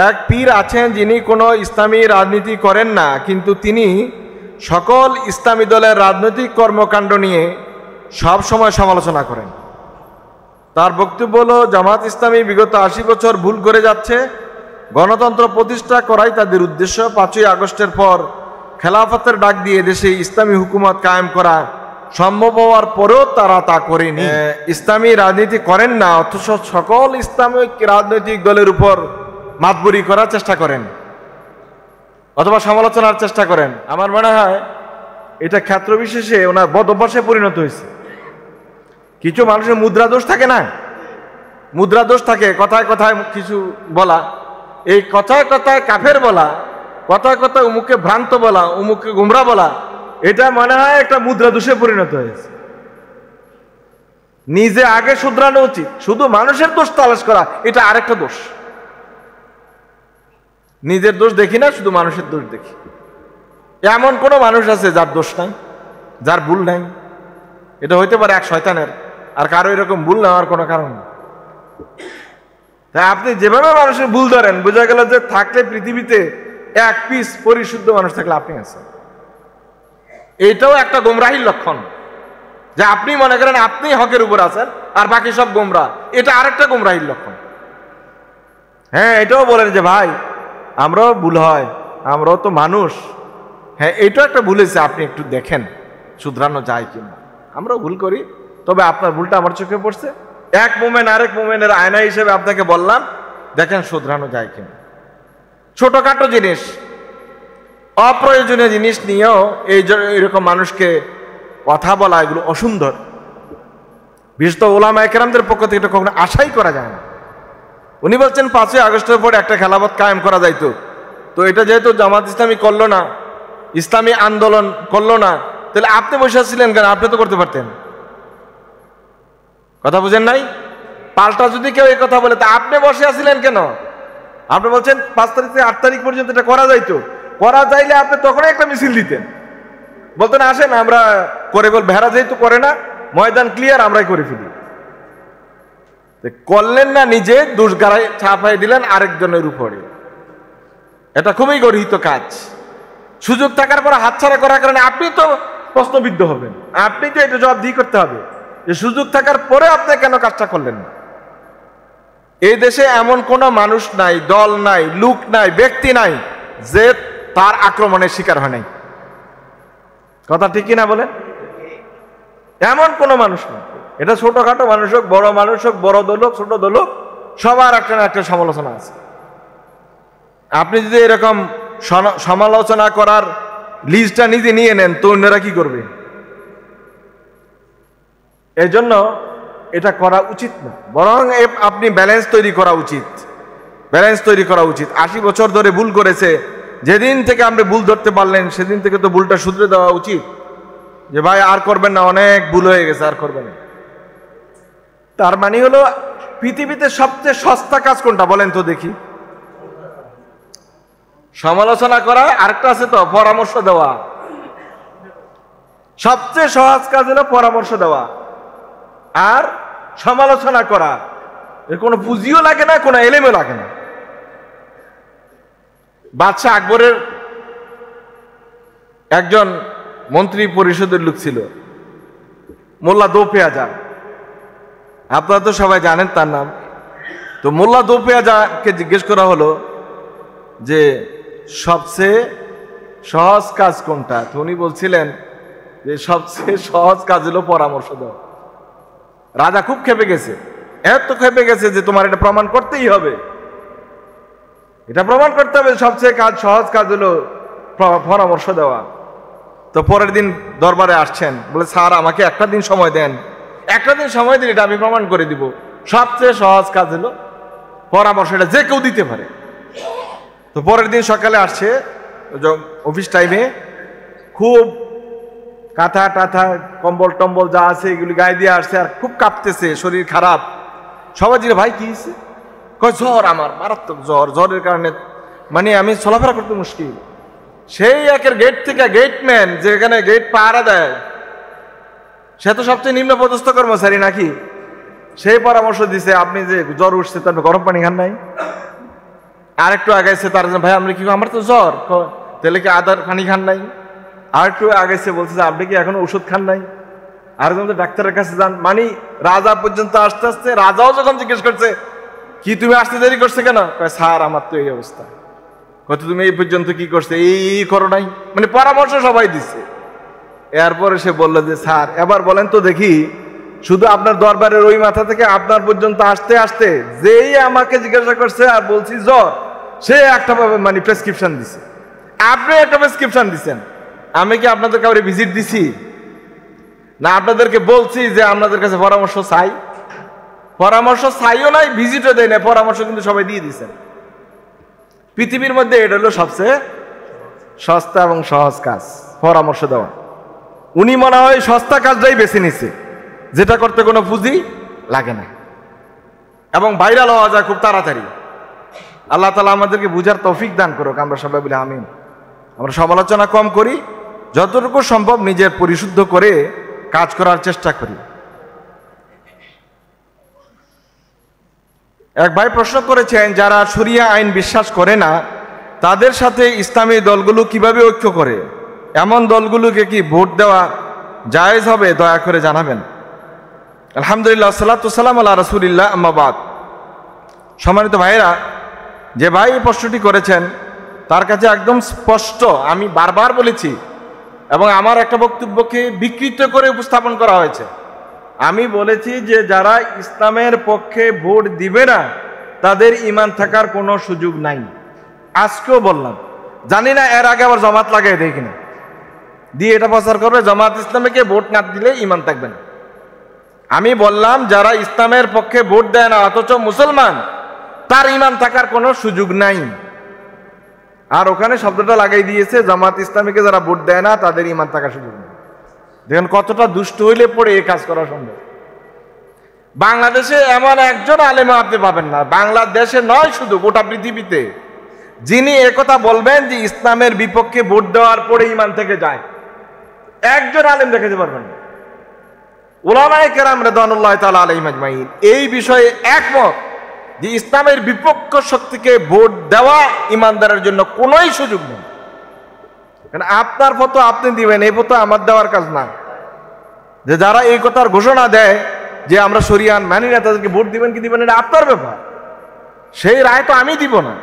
এক পীর আছেন যিনি কোনো ইসলামী রাজনীতি করেন না, কিন্তু তিনি সকল ইসলামী দলের রাজনৈতিক কর্মকাণ্ড নিয়ে সব সময় সমালোচনা করেন। তার বক্তব্য হলো, জামাত ইসলামী বিগত 80 বছর ভুল করে যাচ্ছে। গণতন্ত্র প্রতিষ্ঠা করাই তাদের উদ্দেশ্য। 5ই আগস্টের পর খেলাফতের ডাক দিয়ে দেশে ইসলামী হুকুমত কায়েম করা সম্ভব হওয়ার পরেও তারা তা করেনি। ইসলামী রাজনীতি করেন না, অথচ সকল ইসলামিক রাজনৈতিক দলের উপর মাতবরি করার চেষ্টা করেন অথবা সমালোচনার চেষ্টা করেন। আমার মনে হয় এটা ক্ষেত্র বিশেষে ওনার বদ অভ্যাসে পরিণত হয়েছে। কিছু মানুষের মুদ্রা দোষ থাকে না, মুদ্রা দোষ থাকে, কথায় কথায় কিছু বলা, এই কথায় কথায় কাফের বলা, কথায় কথায় উমুকে ভ্রান্ত বলা, উমুকে গুমরা বলা, এটা মনে হয় একটা মুদ্রা দোষে পরিণত হয়েছে। নিজে আগে শুধরানো উচিত। শুধু মানুষের দোষ তালাশ করা এটা আরেকটা দোষ। নিজের দোষ দেখি না, শুধু মানুষের দোষ দেখি। এমন কোনো মানুষ আছে যার দোষ নাই, যার ভুল নাই? এটা হইতে পারে এক শয়তানের, আর কারো এরকম ভুল নেওয়ার কোনো কারণ নেই। তাই আপনি যেভাবে মানুষের ভুল ধরেন, বোঝা গেল যে থাকলে পৃথিবীতে এক পিস পরিশুদ্ধ মানুষ থাকলে আপনি আছেন। এটাও একটা গোমরাহির লক্ষণ, যে আপনি মনে করেন আপনি হকের উপর আছেন আর বাকি সব গোমরা। এটা আরেকটা গোমরাহির লক্ষণ। হ্যাঁ, এটাও বলেন যে ভাই আমরাও ভুল হয়, আমরাও তো মানুষ। হ্যাঁ, এটাও একটা ভুল হয়েছে, আপনি একটু দেখেন শুধরানো যায় কিনা। আমরাও ভুল করি, তবে আপনার ভুলটা আমার চোখে পড়ছে। এক মোমেন্ট আরেক মোমেন্টের আয়না হিসেবে আপনাকে বললাম, দেখেন শুধরানো যায় কিনা। ছোটখাটো জিনিস, অপ্রয়োজনীয় জিনিস নিয়েও এইরকম মানুষকে কথা বলা, এগুলো অসুন্দর। বিশেষত ওলামায়ে কেরামদের পক্ষ থেকে এটা কখনো আশাই করা যায় না। উনি বলছেন 5ই আগস্টের পর একটা খেলাফত কায়েম করা যাইতো, তো এটা যেহেতু জামাত ইসলামী করলো না, ইসলামী আন্দোলন করলো না, তাহলে আপনি বসে আছিলেন কেন? আপনি তো করতে পারতেন। কথা বুঝেন নাই? পাল্টা যদি কেউ এই কথা বলে, তা আপনি বসে আছিলেন কেন? আপনি বলছেন 5 তারিখ থেকে 8 তারিখ পর্যন্ত এটা করা যাইতো। করা যাইলে আপনি তখনই একটা মিছিল দিতেন, বলতেন আসেন আমরা করে বল। ভেড়া যেহেতু করে না, ময়দান ক্লিয়ার, আমরাই করে ফেলি। করলেন না, নিজে দোষ গাড়াই চাপাই দিলেন আরেকজনের উপরে। এটা খুবই গর্হিত কাজ। সুযোগ থাকার পর হাতছাড়া করার কারণে আপনি তো প্রশ্নবিদ্ধ হবেন, আপনি তো এটা জবাবদিহি করতে হবে যে সুযোগ থাকার পরে আপনি কেন কাজটা করলেন না। এই দেশে এমন কোনো মানুষ নাই, দল নাই, লোক নাই, ব্যক্তি নাই যে তার আক্রমণের শিকার হয় নাই। কথা ঠিক কিনা বলেন? এমন কোনো মানুষ নেই। এটা ছোটখাটো মানুষ হোক, বড় মানুষ হোক, বড় দল হোক, ছোট দল হোক, সবার একটা না একটা সমালোচনা আছে। আপনি যদি এরকম সমালোচনা করার লিস্টটা নিজে নিয়ে নেন, তো অন্যরা কি করবে? এই জন্য এটা করা উচিত না, বরং আপনি ব্যালেন্স তৈরি করা উচিত। ব্যালেন্স তৈরি করা উচিত। 80 বছর ধরে ভুল করেছে, যেদিন থেকে আপনি ভুল ধরতে পারলেন সেদিন থেকে তো ভুলটা শুধরে দেওয়া উচিত, যে ভাই আর করবেন না, অনেক ভুল হয়ে গেছে, আর করবেন না। তার মানে হলো পৃথিবীতে সবচেয়ে সস্তা কাজ কোনটা বলেন তো দেখি? সমালোচনা করা। আরেকটা আছে তো পরামর্শ দেওয়া। সবচেয়ে সহজ কাজ হলো পরামর্শ দেওয়া আর সমালোচনা করা। এর কোনো পুঁজিও লাগে না, কোনো এলেমও লাগে না। বাদশাহ আকবরের একজন মন্ত্রী পরিষদের লোক ছিল, মোল্লা দৌপেয়াজা। আপনারা তো সবাই জানেন তার নাম। তো মোল্লা দৌপেয়াজাকে জিজ্ঞেস করা হলো যে সবচেয়ে সহজ কাজ কোনটা? তো উনি বলছিলেন যে সবচেয়ে সহজ কাজ হলো পরামর্শ দেওয়া। রাজা খুব ক্ষেপে গেছে, এত ক্ষেপে গেছে যে তোমার এটা প্রমাণ করতেই হবে, এটা প্রমাণ করতে হবে সবচেয়ে সহজ কাজ হলো পরামর্শ দেওয়া। তো পরের দিন দরবারে আসছেন, বলে স্যার আমাকে একটা দিন সময় দেন, একটা দিন সময় দিন, এটা আমি প্রমাণ করে দিব সবচেয়ে সহজ কাজ হলো পরামর্শ, এটা যে কেউ দিতে পারে। তো পরের দিন সকালে আসছে, অফিস টাইমে, খুব কাঁথা টাথা কম্বল টম্বল যা আছে এগুলি গায়ে দিয়ে আসছে, আর খুব কাঁপতেছে, শরীর খারাপ। সবাই জিজ্ঞেস ভাই কি হয়েছে? কয় জ্বর, আমার মারাত্মক জ্বর, জ্বরের কারণে মানে আমি চলাফেরা করতে মুশকিল। সেই একের গেট থেকে গেটম্যান, যেখানে গেট পাহারা দেয়, সে তো সবচেয়ে নিম্ন পদস্থ কর্মচারী নাকি, সেই পরামর্শ দিছে আপনি যে জ্বর উঠছে তার গরম পানি খান নাই? আর একটু আগাইছে তার ভাই আপনি কি, আমার তো জ্বর, তাহলে কি আদার পানি খান নাই? আর একটু আগাইছে বলছে যে আপনি কি এখনো ওষুধ খান নাই? আরেকজন ডাক্তারের কাছে যান, মানে রাজা পর্যন্ত আসতে আসতে রাজাও যখন জিজ্ঞেস করছে কি তুমি আসতে দেরি করছে কেন, স্যার আমার তো এই অবস্থা। কত তুমি এই পর্যন্ত কি করছে, এই করো নাই, মানে পরামর্শ সবাই দিচ্ছে। এরপরে সে বললো যে স্যার এবার বলেন তো দেখি, শুধু আপনার দরবারের ওই মাথা থেকে আপনার পর্যন্ত আসতে আসতে যেই আমাকে জিজ্ঞাসা করছে আর বলছি জ্বর, সে একটা মানে প্রেসক্রিপশন দিছে, আপনি একটা প্রেসক্রিপশন দিচ্ছেন, আমি কি আপনাদের কাউরে ভিজিট দিছি না? আপনাদেরকে বলছি যে আপনাদের কাছে পরামর্শ চাই, পরামর্শ চাইও নাই, ভিজিটও দেয় না, পরামর্শ কিন্তু সবাই দিয়ে দিচ্ছেন। পৃথিবীর মধ্যে এটা হলো সবচেয়ে সস্তা এবং সহজ কাজ, পরামর্শ দেওয়া। উনি মনে হয় সস্তা কাজটাই বেছে নিছে, যেটা করতে কোনো পুঁজি লাগে না এবং ভাইরাল হওয়া যায় খুব তাড়াতাড়ি। আল্লাহ তাআলা আমাদেরকে বুঝার তৌফিক দান করুক, আমরা সবাই বলি আমিন। আমরা সমালোচনা কম করি, যতটুকু সম্ভব নিজের পরিশুদ্ধ করে কাজ করার চেষ্টা করি। এক ভাই প্রশ্ন করেছেন, যারা শরিয়া আইন বিশ্বাস করে না তাদের সাথে ইসলামী দলগুলো কিভাবে ঐক্য করে? এমন দলগুলোকে কি ভোট দেওয়া জায়েজ হবে? দয়া করে জানাবেন। আলহামদুলিল্লাহ, সাল্লাতু সালাম আলা রাসূলিল্লাহ, আম্মা বাদ। সম্মানিত ভাইরা, যে ভাই এই প্রশ্নটি করেছেন তার কাছে একদম স্পষ্ট আমি বারবার বলেছি এবং আমার একটা বক্তব্যকে বিকৃত করে উপস্থাপন করা হয়েছে। আমি বলেছি যে যারা ইসলামের পক্ষে ভোট দিবে না তাদের ঈমান থাকার কোনো সুযোগ নাই। আজকেও বললাম, জানি না এর আগে আবার জামাত লাগাই দেয় কিনা, দিয়ে এটা প্রচার করবে জামাত ইসলামীকে ভোট না দিলে ঈমান থাকবে না। আমি বললাম যারা ইসলামের পক্ষে ভোট দেয় না অথচ মুসলমান, তার ঈমান থাকার কোনো সুযোগ নাই। আর ওখানে শব্দটা লাগাই দিয়েছে জামাত ইসলামীকে যারা ভোট দেয় না তাদের ঈমান থাকার সুযোগ নেই। দেখেন কতটা দুষ্ট হইলে পরে এই কাজ করা সম্ভব। বাংলাদেশে এমন একজন আলেম আপনি পাবেন না, বাংলাদেশে নয় শুধু গোটা পৃথিবীতে, যিনি একথা বলবেন যে ইসলামের বিপক্ষে ভোট দেওয়ার পরে ঈমান থেকে যায়, একজন আলেম দেখাতে পারবেন না। উলামায়ে কেরাম রিদওয়ানুল্লাহি তাআলা আলাইহিম আজমাইন এই বিষয়ে একমত যে ইসলামের বিপক্ষ শক্তিকে ভোট দেওয়া ঈমানদারের জন্য কোনোই সুযোগ নেই। কারণ আপনার ফতো আপনি দিবেন, এই ফতো আমার দেওয়ার কাজ না। যে যারা এই কথার ঘোষণা দেয় যে আমরা শরিয়া মানি না, তাদেরকে ভোট দিবেন কি দিবেন এটা আপনার ব্যাপার, সেই রায় তো আমি দিব না।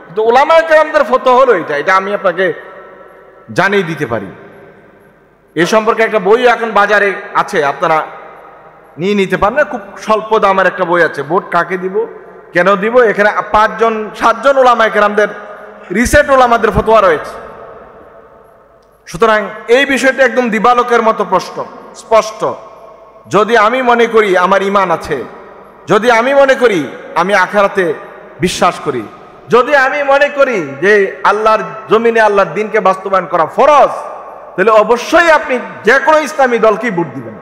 কিন্তু উলামায়ে কেরামদের ফতো হলো এটা আমি আপনাকে জানিয়ে দিতে পারি। এ সম্পর্কে একটা বই এখন বাজারে আছে, আপনারা নিয়ে নিতে পারেন, খুব স্বল্প দামের একটা বই আছে, ভোট কাকে দিব কেন দিব। এখানে 5-7জন উলামায়ে কেরামদের রিসেন্ট উলামাদের ফতোয়া রয়েছে। সুতরাং এই বিষয়টা একদম দিবালোকের মতো স্পষ্ট। যদি আমি মনে করি আমার ঈমান আছে, যদি আমি মনে করি আমি আখিরাতে বিশ্বাস করি, যদি আমি মনে করি যে আল্লাহর জমিনে আল্লাহর দ্বীনকে বাস্তবায়ন করা ফরজ, তাহলে অবশ্যই আপনি যে কোনো ইসলামী দলকেই ভোট দিবেন।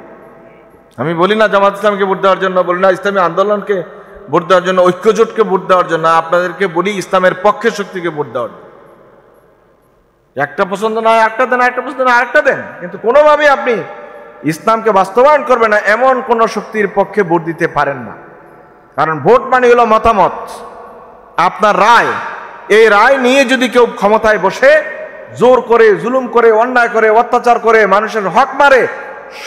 আমি বলি না জামাত ইসলামকে ভোট দেওয়ার জন্য, বলি না ইসলামী আন্দোলনকে ভোট দেওয়ার জন্য, ঐক্যজোটকে ভোট দেওয়ার জন্য, আপনাদেরকে বলি ইসলামের পক্ষের শক্তিকে ভোট দেওয়ার জন্য। একটা পছন্দ নয় একটা দেন, একটা পছন্দ নয় আরেকটা দেন, কিন্তু কোনোভাবেই আপনি ইসলামকে বাস্তবায়ন করবেন না এমন কোন শক্তির পক্ষে ভোট দিতে পারেন না। কারণ ভোট মানে হলো মতামত, আপনার রায়। এই রায় নিয়ে যদি কেউ ক্ষমতায় বসে জোর করে, জুলুম করে, অন্যায় করে, অত্যাচার করে, মানুষের হক মারে,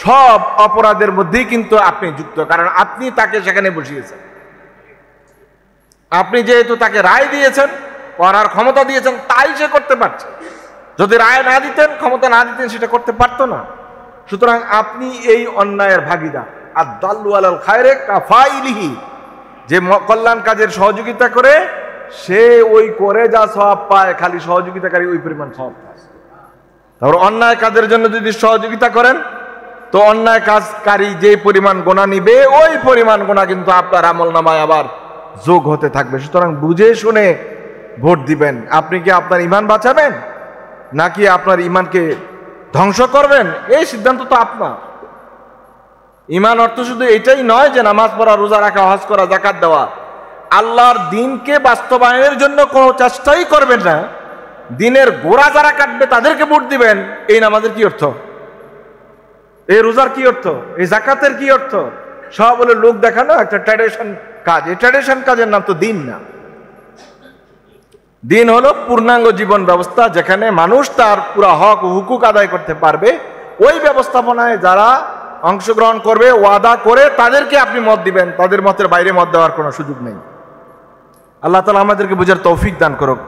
সব অপরাধের মধ্যেই কিন্তু আপনি যুক্ত, কারণ আপনি তাকে সেখানে বসিয়েছেন। আপনি যেহেতু তাকে রায় দিয়েছেন, করার ক্ষমতা দিয়েছেন, তাই সে করতে পারছে। যদি রায় না দিতেন, ক্ষমতা না দিতেন, সেটা করতে পারতো না। সুতরাং আপনি এই অন্যায়ের ভাগীদার। আদ-দাল্লু আলাল খায়রে কাফাইলিহি, যে কল্যাণ কাজের সহযোগিতা করে সে ওই করে যা সওয়াব পায়, খালি সহযোগিতাকারী ওই পরিমাণ সওয়াব পায়। তারপর অন্যায় কাজের জন্য যদি সহযোগিতা করেন, তো অন্যায় কাজকারী যে পরিমাণ গোনা নিবে, ওই পরিমাণ গোনা কিন্তু আপনার আমলনামায় আবার যোগ হতে থাকবে। সুতরাং বুঝে শুনে ভোট দিবেন। আপনি কি আপনার ঈমান বাঁচাবেন নাকি আপনার ঈমানকে ধ্বংস করবেন, এই সিদ্ধান্ত তো আপনার। ঈমান অর্থ শুধু এটাই নয় যে নামাজ পড়া, রোজা রাখা, হজ করা, যাকাত দেওয়া। আল্লাহর দ্বীনকে বাস্তবায়নের জন্য কোনো চেষ্টাই করবেন না, দ্বীনের গোড়া যারা কাটবে তাদেরকে ভোট দিবেন, এই নামাজের কি অর্থ? এই রোজার কি অর্থ? এই যাকাতের কি অর্থ? সব বলে লোক দেখানো একটা ট্র্যাডিশন কাজ। এই ট্র্যাডিশন কাজের নাম তো দ্বীন না। দিন হলো পূর্ণাঙ্গ জীবন ব্যবস্থা, যেখানে মানুষ তার পুরা হক ও হুকুক আদায় করতে পারবে। ওই ব্যবস্থাপনায় যারা অংশগ্রহণ করবে, ওয়াদা করে তাদেরকে আপনি মত দিবেন, তাদের মতের বাইরে মত দেওয়ার কোনো সুযোগ নেই। আল্লাহ তাআলা আমাদেরকে বুঝার তৌফিক দান করুক।